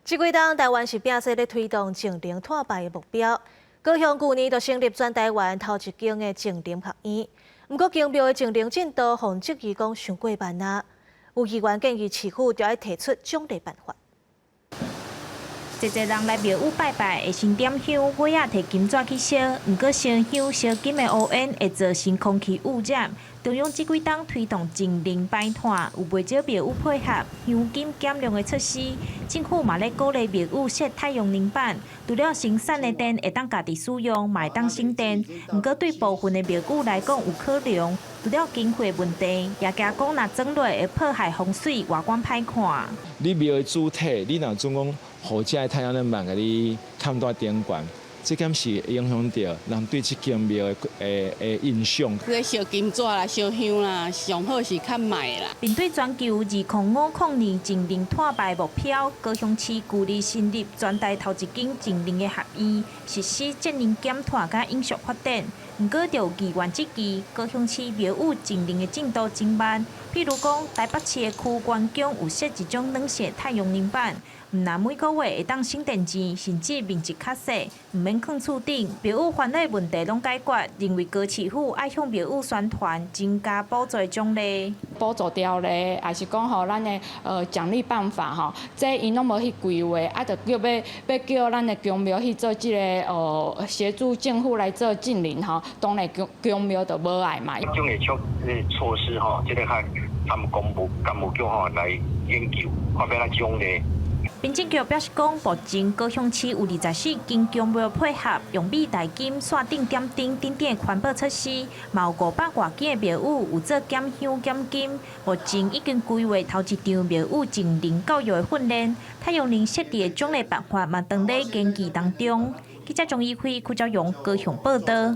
这几冬，台湾是拼说咧推动净零碳排的目标。高雄去年就成立全台湾头一间的净零学院，不过竞标的净零进度，防质疑讲伤过慢啊。有议员建议市府就要提出奖励办法。侪人来庙宇拜拜，会先点香，我也摕金纸去烧。不过烧香烧金的乌烟会造成空气污染。中央这几冬推动净零排碳，有不少庙宇配合香金减量的措施。政府嘛咧鼓励庙宇设太阳能板，除了生产的电会当家己使用，嘛会当省电。不过对部分的庙宇来讲有可能，除了经费问题，也惊讲若装落会破坏风水，外观歹看。你庙的主体，你若总讲互这个太阳能板甲你看大电管，这敢是影响到人对这间庙的印象。这烧金纸啦、烧香啦，上好是较卖啦。面对全球2050净零碳排目标，高雄市旧日成立全台头一间净零的学院，实施节能减碳甲永续发展。不过，就有议员质疑高雄市庙宇净零的进度真慢。譬如讲，台北市的区关宫有设一种冷式太阳能板，唔但每个月会当省电钱，甚至面积较小，唔免放厝顶。庙宇烦恼问题拢解决，认为高市府爱向庙宇宣传，增加补助奖励。补助条例，也是讲吼咱的奖励办法吼，这因拢无去规划，就要叫咱的公庙去做这个协助政府来做禁令吼，当然公庙就无爱嘛。种的措施吼，这个他们公务局吼来研究，看要怎奖励。民政局表示讲，目前高雄市有24间公庙配合，用米代金、线顶点灯等等的环保措施，嘛有500多间的庙宇有做减香减金。目前已经规划头一场庙宇净零教育的训练，太阳能设置的奖励办法嘛，正在研究当中。记者钟义辉、邱昭荣高雄报道。